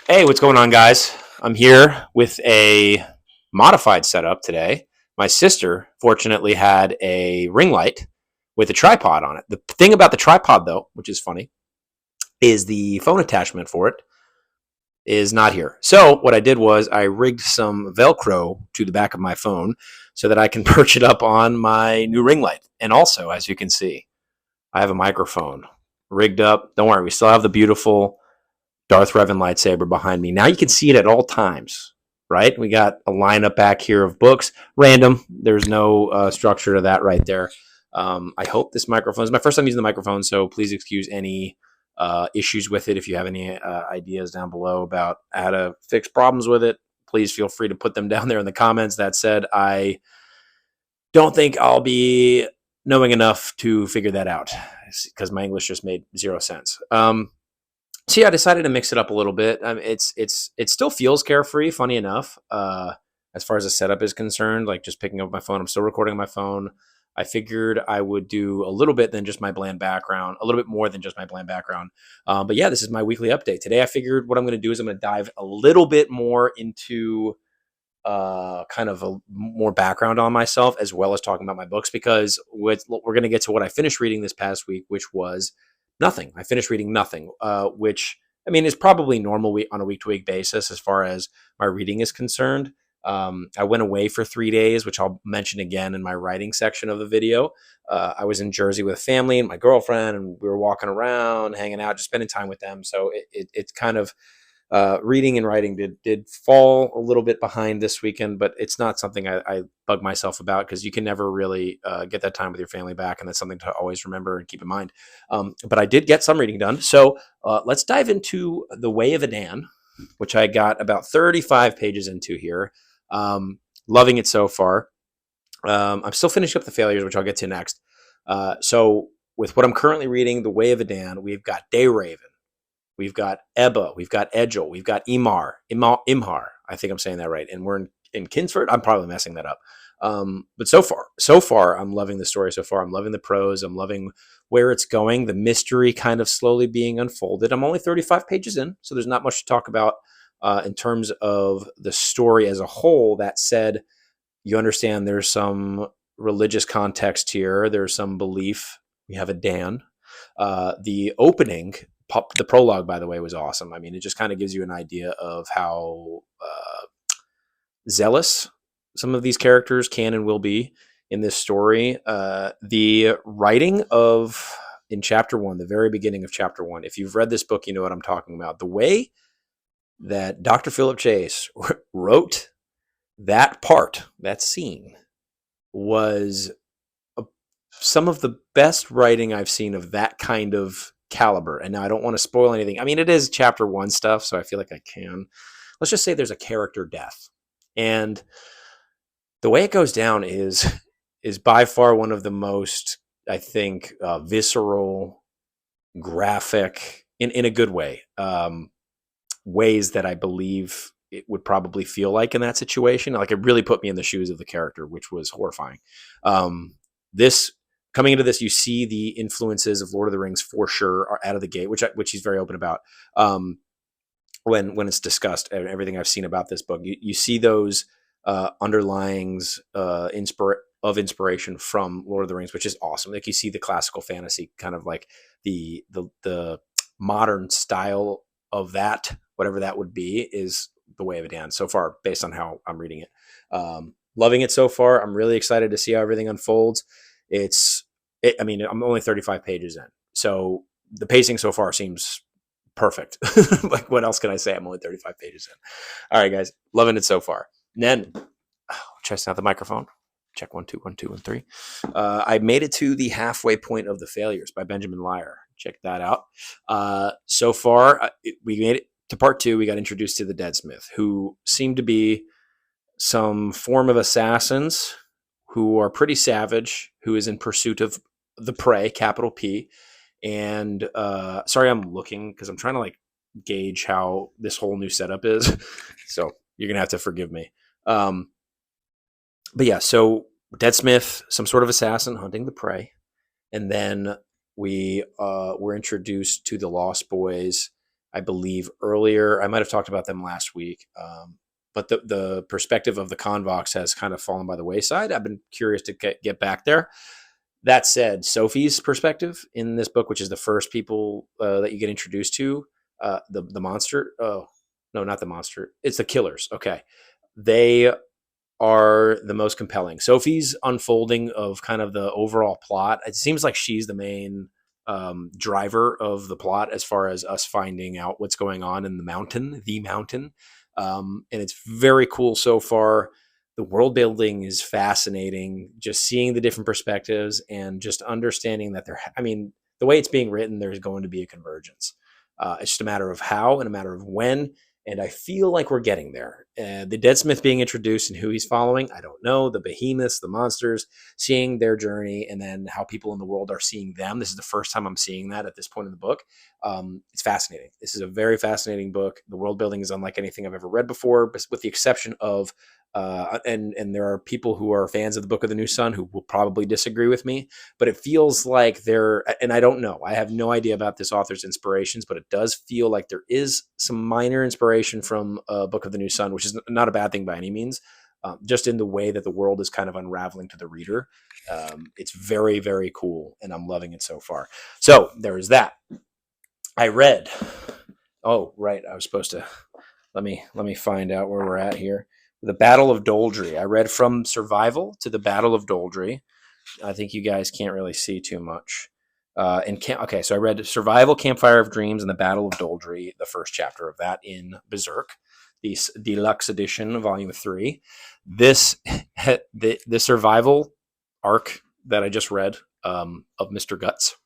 Hey, what's going on, guys? I'm here with a modified setup today. My sister, fortunately, had a ring light with a tripod on it. The thing about the tripod, though, which is funny, is the phone attachment for it is not here. So, what I did was I rigged some Velcro to the back of my phone so that I can perch it up on my new ring light. And also, as you can see, I have a microphone rigged up. Don't worry, we still have the beautiful Darth Revan lightsaber behind me. Now you can see it at all times, right? We got a lineup back here of books, random. There's no structure to that right there. I hope this microphone is my first time using the microphone, so please excuse any issues with it. If you have any ideas down below about how to fix problems with it, please feel free to put them down there in the comments. That said, I don't think I'll be knowing enough to figure that out because my English just made zero sense. So yeah, I decided to mix it up a little bit. It still feels carefree, funny enough. As far as the setup is concerned, like just picking up my phone, I'm still recording on my phone. I figured I would do a little bit than just my bland background, a little bit more than just my bland background. But yeah, this is my weekly update. Today, I figured what I'm going to do is I'm going to dive a little bit more into kind of a more background on myself as well as talking about my books because we're going to get to what I finished reading this past week, which was nothing. I finished reading nothing, which I mean is probably normal on a week to week basis as far as my reading is concerned. I went away for 3 days, which I'll mention again in my writing section of the video. I was in Jersey with family and my girlfriend, and we were walking around, hanging out, just spending time with them. So it's kind of reading and writing did fall a little bit behind this weekend, but it's not something I bug myself about because you can never really get that time with your family back, and that's something to always remember and keep in mind. But I did get some reading done, so let's dive into The Way of Edan, which I got about 35 pages into here. Loving it so far. I'm still finishing up the failures, which I'll get to next. So with what I'm currently reading, The Way of Edan, we've got Dayraven. We've got Ebba, we've got Edgel, we've got Imhar. I think I'm saying that right. And we're in Kinsford. I'm probably messing that up. But so far, I'm loving the story so far. I'm loving the prose. I'm loving where it's going. The mystery kind of slowly being unfolded. I'm only 35 pages in, so there's not much to talk about in terms of the story as a whole. That said, you understand there's some religious context here. There's some belief. We have a Dan. The opening, the prologue, by the way, was awesome. I mean, it just kind of gives you an idea of how zealous some of these characters can and will be in this story. The writing of in chapter 1, the very beginning of chapter 1, if you've read this book, you know what I'm talking about. The way that Dr. Phillip Chase wrote that part, that scene, was some of the best writing I've seen of that kind of caliber. And now I don't want to spoil anything. I mean, it is chapter 1 stuff, so I feel like I can. Let's just say there's a character death. And the way it goes down is by far one of the most, I think, visceral, graphic, in a good way, ways that I believe it would probably feel like in that situation. Like it really put me in the shoes of the character, which was horrifying. This coming into this, you see the influences of Lord of the Rings for sure are out of the gate, which he's very open about. When it's discussed, everything I've seen about this book, you see those underlyings of inspiration from Lord of the Rings, which is awesome. Like you see the classical fantasy, kind of like the modern style of that, whatever that would be, is The Way of Edan so far, based on how I'm reading it. Loving it so far. I'm really excited to see how everything unfolds. I mean, I'm only 35 pages in, so the pacing so far seems perfect. Like, what else can I say? I'm only 35 pages in. All right, guys, loving it so far. And then, testing out the microphone. Check 1 2 1 2 1 3. I made it to the halfway point of The Failures by Benjamin Lyer. Check that out. So far, we made it to part 2. We got introduced to the Deadsmith, who seem to be some form of assassins who are pretty savage, who is in pursuit of the prey, capital P. And sorry, I'm looking because I'm trying to like gauge how this whole new setup is. So you're going to have to forgive me. But yeah, so Deadsmith, some sort of assassin hunting the prey. And then we were introduced to the Lost Boys. I believe, earlier. I might have talked about them last week. But the perspective of the Convox has kind of fallen by the wayside. I've been curious to get back there. That said, Sophie's perspective in this book, which is the first people that you get introduced to, the monster. Oh, no, not the monster. It's the killers. Okay. They are the most compelling. Sophie's unfolding of kind of the overall plot. It seems like she's the main driver of the plot as far as us finding out what's going on in the mountain. And it's very cool so far. The world building is fascinating. Just seeing the different perspectives and just understanding that the way it's being written, there's going to be a convergence. It's just a matter of how and a matter of when. And I feel like we're getting there. The Deadsmith being introduced and who he's following, I don't know. The behemoths, the monsters, seeing their journey, and then how people in the world are seeing them. This is the first time I'm seeing that at this point in the book. It's fascinating. This is a very fascinating book. The world building is unlike anything I've ever read before, but with the exception of, and there are people who are fans of the Book of the New Sun who will probably disagree with me, but it feels like and I don't know, I have no idea about this author's inspirations, but it does feel like there is some minor inspiration from Book of the New Sun, which is not a bad thing by any means, just in the way that the world is kind of unraveling to the reader. It's very, very cool, and I'm loving it so far. So there is that. I read, oh, right, I was supposed to, let me find out where we're at here. The Battle of Doldry. I read from Survival to the Battle of Doldry. I think you guys can't really see too much. Okay, so I read Survival, Campfire of Dreams, and the Battle of Doldry, the first chapter of that in Berserk, the deluxe edition, volume 3. The Survival arc that I just read of Mr. Guts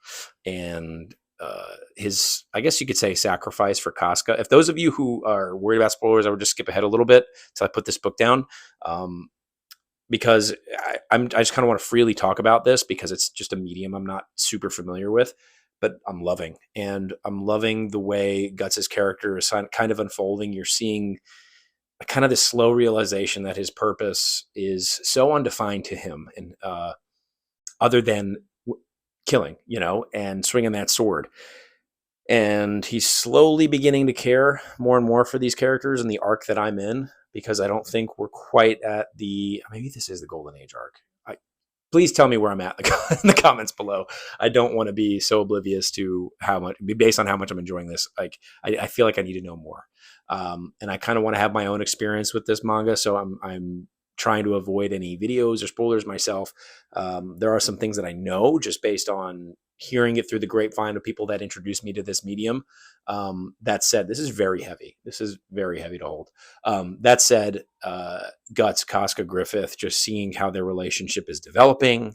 and his, I guess you could say, sacrifice for Casca. If those of you who are worried about spoilers, I would just skip ahead a little bit till I put this book down, because I just kind of want to freely talk about this because it's just a medium I'm not super familiar with, but I'm loving. And I'm loving the way Guts' character is kind of unfolding. You're seeing kind of this slow realization that his purpose is so undefined to him, and other than killing, and swinging that sword. And he's slowly beginning to care more and more for these characters in the arc that I'm in, because I don't think we're quite at maybe this is the Golden Age arc. Please tell me where I'm at in the comments below. I don't want to be so oblivious to based on how much I'm enjoying this. Like, I feel like I need to know more. And I kind of want to have my own experience with this manga. So I'm trying to avoid any videos or spoilers myself. There are some things that I know just based on hearing it through the grapevine of people that introduced me to this medium. That said, this is very heavy. This is very heavy to hold. That said, Guts, Casca, Griffith, just seeing how their relationship is developing,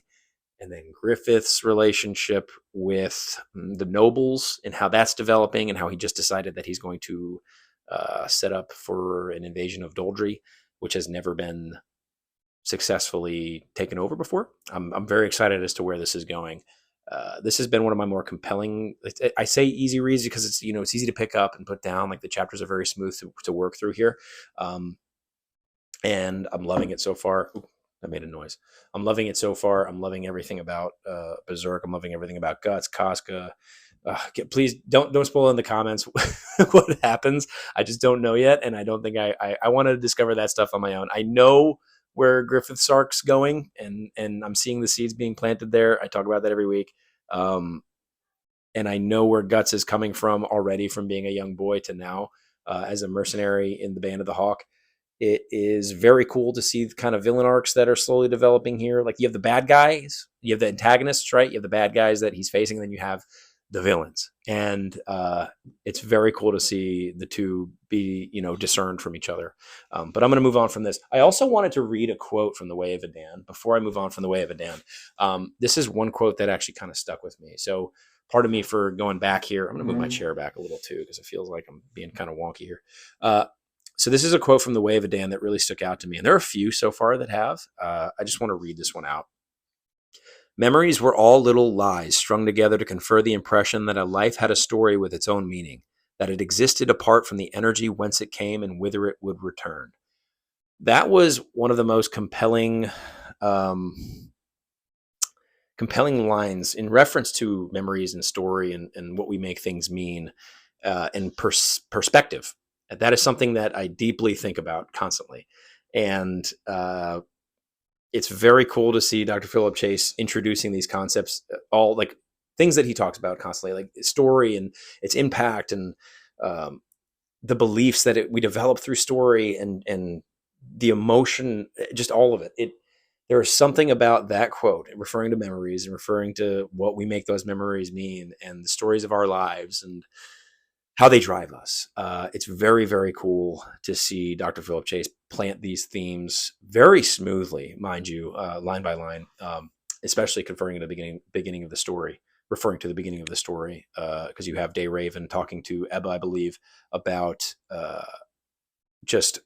and then Griffith's relationship with the nobles and how that's developing, and how he just decided that he's going to set up for an invasion of Doldry, which has never been successfully taken over before. I'm very excited as to where this is going. This has been one of my more compelling, I say easy reads because it's easy to pick up and put down. Like, the chapters are very smooth to work through here. And I'm loving it so far. Ooh, I made a noise. I'm loving it so far. I'm loving everything about Berserk. I'm loving everything about Guts, Casca. Please don't spoil in the comments what happens. I just don't know yet, and I don't think I want to discover that stuff on my own. I know where Griffith's arc's going, and I'm seeing the seeds being planted there. I talk about that every week. And I know where Guts is coming from already, from being a young boy to now as a mercenary in the Band of the Hawk. It is very cool to see the kind of villain arcs that are slowly developing here. Like, you have the bad guys, you have the antagonists, right? You have the bad guys that he's facing, then you have the villains. And it's very cool to see the two be, discerned from each other. But I'm going to move on from this. I also wanted to read a quote from The Way of Edan before I move on from The Way of Edan. This is one quote that actually kind of stuck with me. So pardon me for going back here. I'm going to move my chair back a little too, because it feels like I'm being kind of wonky here. So this is a quote from The Way of Edan that really stuck out to me. And there are a few so far that have. I just want to read this one out. Memories were all little lies strung together to confer the impression that a life had a story with its own meaning, that it existed apart from the energy whence it came and whither it would return. That was one of the most compelling lines in reference to memories and story and what we make things mean. and perspective. That is something that I deeply think about constantly. And it's very cool to see Dr. Phillip Chase introducing these concepts, all like things that he talks about constantly, like story and its impact, and the beliefs that we develop through story, and the emotion, just all of it. There is something about that quote referring to memories and referring to what we make those memories mean, and the stories of our lives and how they drive us. It's very, very cool to see Dr. Phillip Chase plant these themes very smoothly, mind you, line by line, especially referring to the beginning of the story, because you have Day Raven talking to Ebba, I believe, about just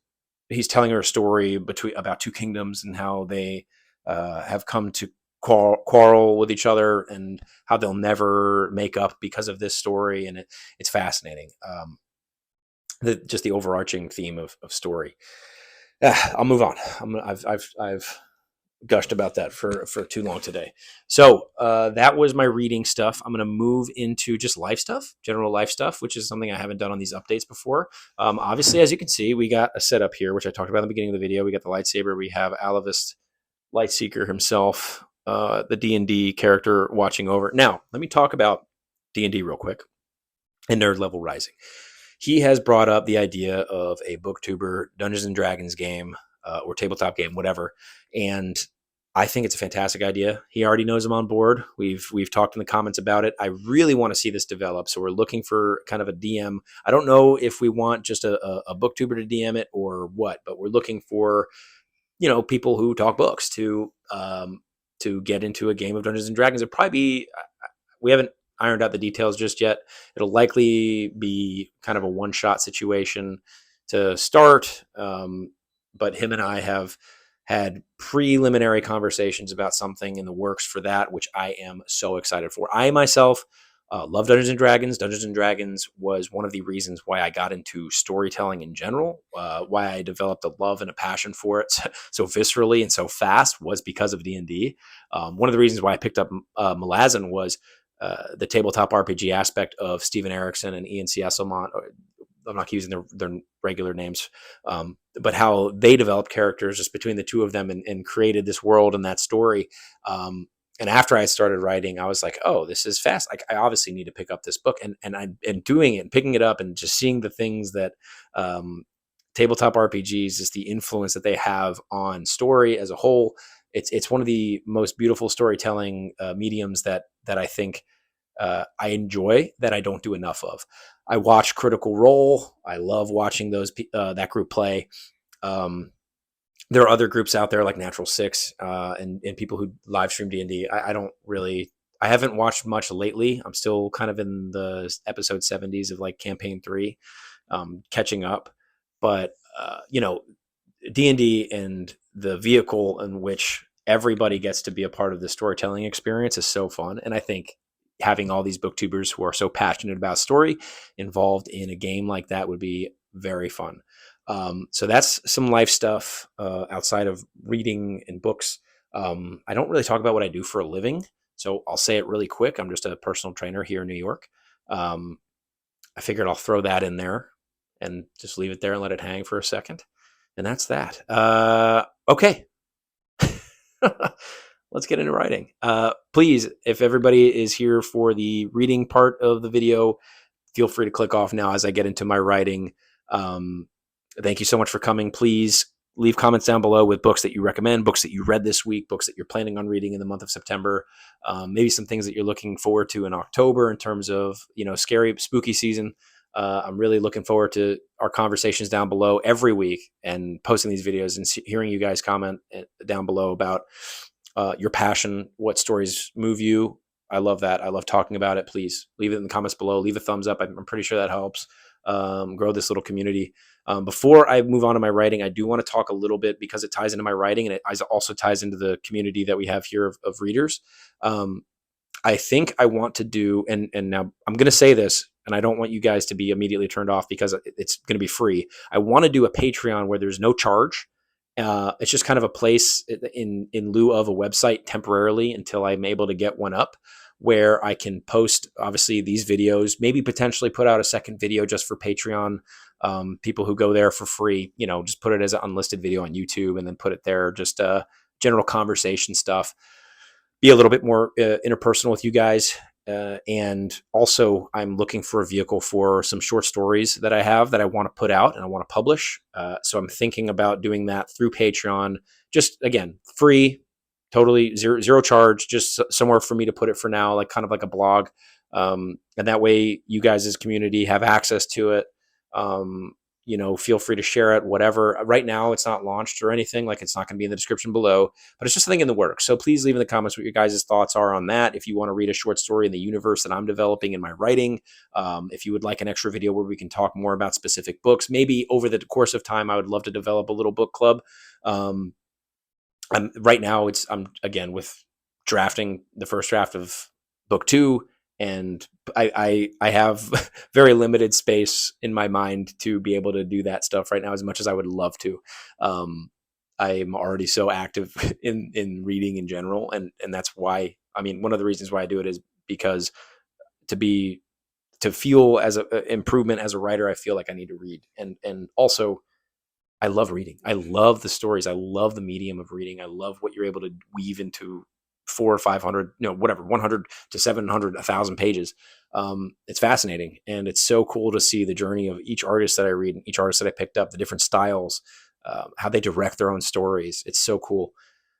he's telling her a story about two kingdoms and how they have come to quarrel with each other, and how they'll never make up because of this story. And it's fascinating. Just the overarching theme of story. I'll move on. I've gushed about that for too long today. So that was my reading stuff. I'm going to move into just life stuff, general life stuff, which is something I haven't done on these updates before. Obviously, as you can see, we got a setup here, which I talked about in the beginning of the video. We got the lightsaber. We have Alavist Lightseeker himself, the D&D character watching over. Now, let me talk about D&D real quick and Nerd Level Rising. He has brought up the idea of a booktuber Dungeons and Dragons game, or tabletop game, whatever. And I think it's a fantastic idea. He already knows I'm on board. We've talked in the comments about it. I really want to see this develop. So we're looking for kind of a DM. I don't know if we want just a booktuber to DM it or what, but we're looking for, people who talk books to get into a game of Dungeons and Dragons. It'll probably be, we haven't ironed out the details just yet. It'll likely be kind of a one-shot situation to start. But him and I have had preliminary conversations about something in the works for that, which I am so excited for. I myself love Dungeons and Dragons. Dungeons and Dragons was one of the reasons why I got into storytelling in general, why I developed a love and a passion for it so viscerally and so fast was because of D&D. One of the reasons why I picked up Malazan was the tabletop RPG aspect of Steven Erickson and Ian C. Esselmont. I'm not using their regular names, but how they developed characters just between the two of them, and created this world and that story. And after I started writing, I was like, oh, this is fast. I obviously need to pick up this book, and doing it and picking it up and just seeing the things that tabletop RPGs, just the influence that they have on story as a whole. It's one of the most beautiful storytelling mediums that I think I enjoy, that I don't do enough of. I watch Critical Role. I love watching that group play. There are other groups out there like Natural Six and people who live stream D&D. I haven't watched much lately. I'm still kind of in the episode 70s of like campaign 3, catching up. But D&D and the vehicle in which everybody gets to be a part of the storytelling experience is so fun. And I think having all these booktubers who are so passionate about story involved in a game like that would be very fun. So that's some life stuff outside of reading and books. I don't really talk about what I do for a living, so I'll say it really quick. I'm just a personal trainer here in New York. I figured I'll throw that in there and just leave it there and let it hang for a second. And that's that. Okay. Let's get into writing. Please, if everybody is here for the reading part of the video, feel free to click off now as I get into my writing. Thank you so much for coming. Please leave comments down below with books that you recommend, books that you read this week, books that you're planning on reading in the month of September, maybe some things that you're looking forward to in October in terms of, scary, spooky season. I'm really looking forward to our conversations down below every week and posting these videos and hearing you guys comment down below about your passion, what stories move you. I love that. I love talking about it. Please leave it in the comments below. Leave a thumbs up. I'm pretty sure that helps grow this little community. Before I move on to my writing, I do want to talk a little bit, because it ties into my writing and it also ties into the community that we have here of readers. I think I want to do, and now I'm going to say this, and I don't want you guys to be immediately turned off because it's going to be free. I want to do a Patreon where there's no charge. It's just kind of a place in lieu of a website temporarily until I'm able to get one up, where I can post obviously these videos, maybe potentially put out a second video just for Patreon. People who go there for free, just put it as an unlisted video on YouTube and then put it there, just general conversation stuff, be a little bit more interpersonal with you guys. And also, I'm looking for a vehicle for some short stories that I have that I want to put out and I want to publish. So I'm thinking about doing that through Patreon. Just again, free, totally zero charge, just somewhere for me to put it for now, like kind of like a blog. And that way, you guys as community have access to it. Feel free to share it, whatever. Right now, it's not launched or anything. Like, it's not going to be in the description below, but it's just something in the works. So please leave in the comments what your guys' thoughts are on that. If you want to read a short story in the universe that I'm developing in my writing, if you would like an extra video where we can talk more about specific books, maybe over the course of time, I would love to develop a little book club. Right now, I'm again with drafting the first draft of book 2. And I have very limited space in my mind to be able to do that stuff right now as much as I would love to. I'm already so active in reading in general. And that's why, one of the reasons why I do it is because to feel as an improvement as a writer, I feel like I need to read. And also, I love reading. I love the stories. I love the medium of reading. I love what you're able to weave into 400 or 500, whatever, 100 to 700, 1,000 pages. It's fascinating. And it's so cool to see the journey of each artist that I read and each artist that I picked up, the different styles, how they direct their own stories. It's so cool.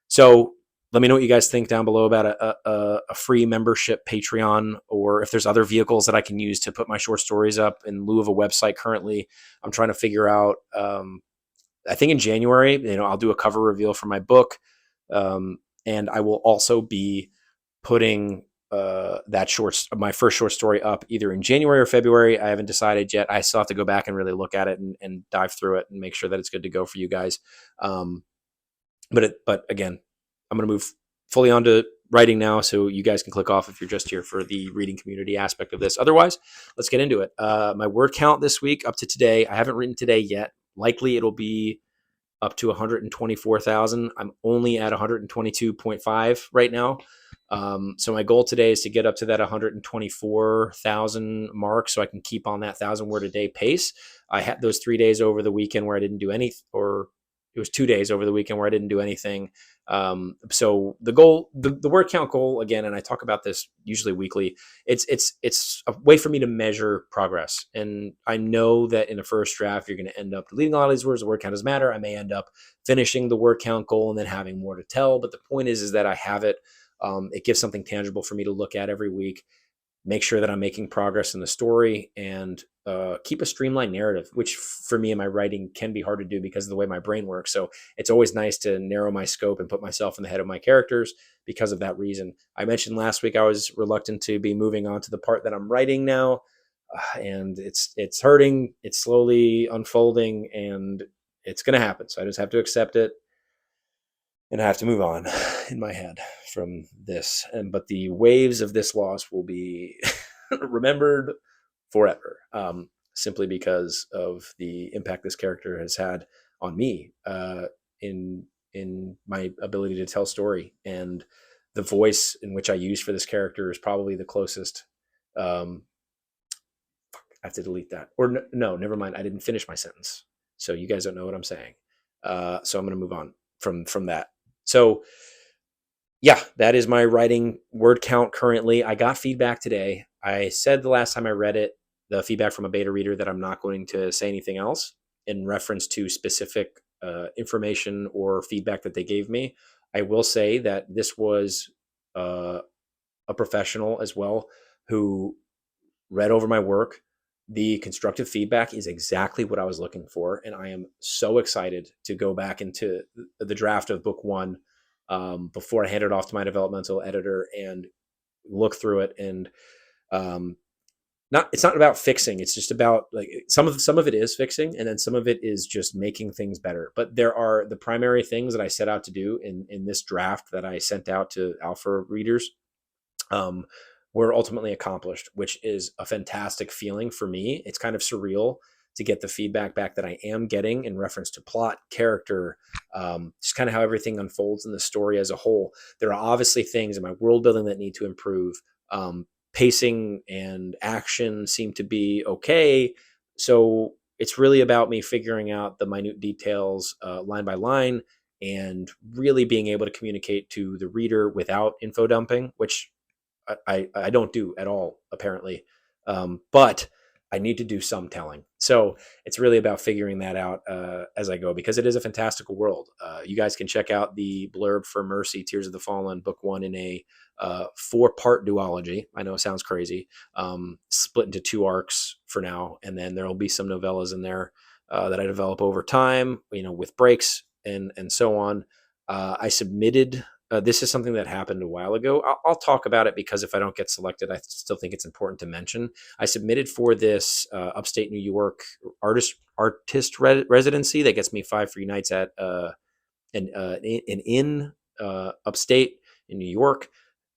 So let me know what you guys think down below about a free membership Patreon, or if there's other vehicles that I can use to put my short stories up in lieu of a website. Currently, I'm trying to figure out, I think in January, I'll do a cover reveal for my book. And I will also be putting my first short story up either in January or February. I haven't decided yet. I still have to go back and really look at it and dive through it and make sure that it's good to go for you guys. But again, I'm going to move fully onto writing now, so you guys can click off if you're just here for the reading community aspect of this. Otherwise, let's get into it. My word count this week up to today, I haven't written today yet. Likely it'll be up to 124,000. I'm only at 122.5 right now. So my goal today is to get up to that 124,000 mark so I can keep on that 1,000 word a day pace. I had those 3 days over the weekend where I didn't do any, or it was 2 days over the weekend where I didn't do anything. So the goal, the word count goal, again, and I talk about this usually weekly, it's a way for me to measure progress. And I know that in the first draft, you're going to end up deleting a lot of these words. The word count doesn't matter. I may end up finishing the word count goal and then having more to tell. But the point is that I have it. It gives something tangible for me to look at every week, make sure that I'm making progress in the story, and keep a streamlined narrative, which for me in my writing can be hard to do because of the way my brain works. So it's always nice to narrow my scope and put myself in the head of my characters because of that reason. I mentioned last week I was reluctant to be moving on to the part that I'm writing now, and it's hurting. It's slowly unfolding, and it's going to happen. So I just have to accept it, and I have to move on in my head from this. But the waves of this loss will be remembered forever, simply because of the impact this character has had on me, in my ability to tell story. And the voice in which I use for this character is probably the closest. I have to delete that. Or no, never mind. I didn't finish my sentence, so you guys don't know what I'm saying. So I'm going to move on from that. So yeah, that is my writing word count currently. I got feedback today. I said the last time I read it, the feedback from a beta reader, that I'm not going to say anything else in reference to specific information or feedback that they gave me. I will say that this was a professional as well who read over my work. The constructive feedback is exactly what I was looking for, and I am so excited to go back into the draft of book 1 before I hand it off to my developmental editor and look through it. And it's not about fixing. It's just about, like, some of it is fixing, and then some of it is just making things better. But there are the primary things that I set out to do in this draft that I sent out to alpha readers, were ultimately accomplished, which is a fantastic feeling for me. It's kind of surreal to get the feedback back that I am getting in reference to plot, character, just kind of how everything unfolds in the story as a whole. There are obviously things in my world building that need to improve. Pacing and action seem to be okay. So it's really about me figuring out the minute details line by line and really being able to communicate to the reader without info dumping, which I don't do at all, apparently. But I need to do some telling. So it's really about figuring that out as I go, because it is a fantastical world. You guys can check out the blurb for Mercy, Tears of the Fallen, book 1 in a 4-part duology. I know it sounds crazy. Split into 2 arcs for now. And then there'll be some novellas in there that I develop over time, with breaks and so on. I submitted this is something that happened a while ago. I'll talk about it because if I don't get selected, I still think it's important to mention. I submitted for this upstate New York artist residency that gets me 5 free nights at an inn upstate in New York,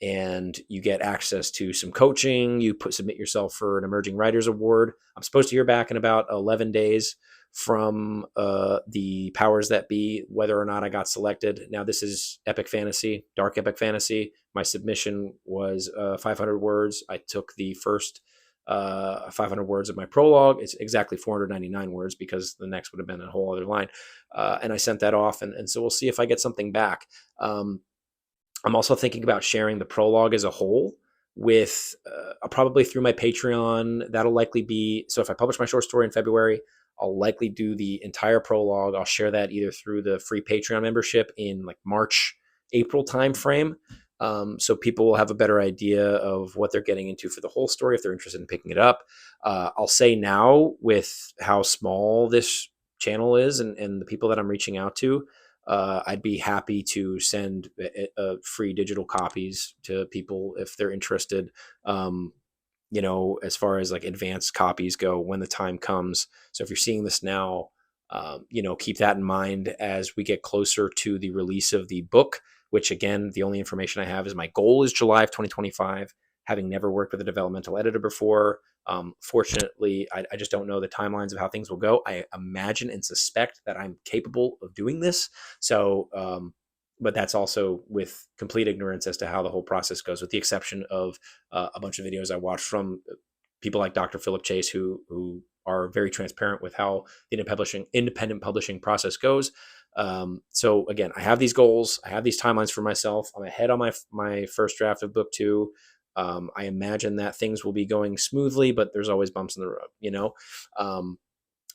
and you get access to some coaching. You submit yourself for an Emerging Writers Award. I'm supposed to hear back in about 11 days from the powers that be whether or not I got selected. Now, this is epic fantasy, dark epic fantasy. My submission was 500 words. I took the first 500 words of my prologue. It's exactly 499 words because the next would have been a whole other line. And I sent that off. And so we'll see if I get something back. I'm also thinking about sharing the prologue as a whole with probably through my Patreon. That'll likely be, so if I publish my short story in February, I'll likely do the entire prologue. I'll share that either through the free Patreon membership in like March, April timeframe. So people will have a better idea of what they're getting into for the whole story if they're interested in picking it up. I'll say now, with how small this channel is and the people that I'm reaching out to, I'd be happy to send free digital copies to people if they're interested. As far as like advanced copies go when the time comes. So if you're seeing this now, keep that in mind as we get closer to the release of the book, which again, the only information I have is my goal is July of 2025, having never worked with a developmental editor before. Fortunately, I just don't know the timelines of how things will go. I imagine and suspect that I'm capable of doing this. So, but that's also with complete ignorance as to how the whole process goes, with the exception of a bunch of videos I watched from people like Dr. Phillip Chase, who are very transparent with how the independent publishing process goes. So again, I have these goals, I have these timelines for myself. I'm ahead on my first draft of book 2. I imagine that things will be going smoothly, but there's always bumps in the road,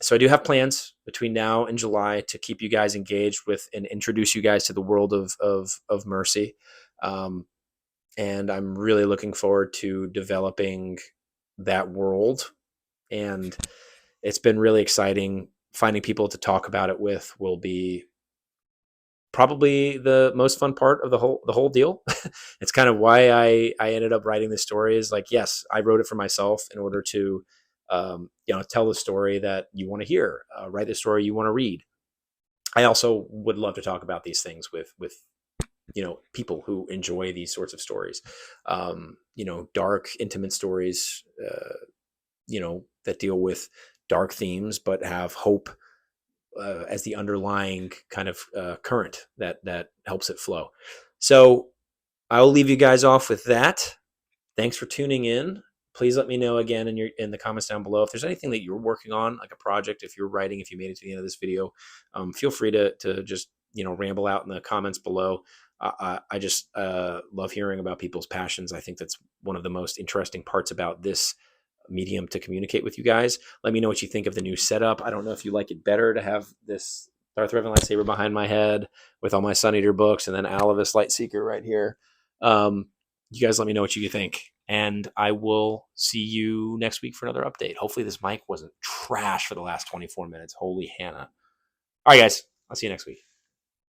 so I do have plans between now and July to keep you guys engaged with and introduce you guys to the world of Mercy. And I'm really looking forward to developing that world. And it's been really exciting. Finding people to talk about it with will be probably the most fun part of the whole deal. It's kind of why I ended up writing this story. Is like, yes, I wrote it for myself in order to tell the story that you want to hear, write the story you want to read. I also would love to talk about these things with people who enjoy these sorts of stories, dark, intimate stories, that deal with dark themes but have hope as the underlying kind of current that helps it flow. So I'll leave you guys off with that. Thanks for tuning in. Please let me know again in the comments down below if there's anything that you're working on, like a project. If you're writing, if you made it to the end of this video, feel free to just ramble out in the comments below. I just love hearing about people's passions. I think that's one of the most interesting parts about this medium to communicate with you guys. Let me know what you think of the new setup. I don't know if you like it better to have this Darth Revan lightsaber behind my head with all my Sun Eater books and then Alavis Lightseeker right here. You guys let me know what you think, and I will see you next week for another update. Hopefully this mic wasn't trash for the last 24 minutes. Holy Hannah. All right, guys. I'll see you next week.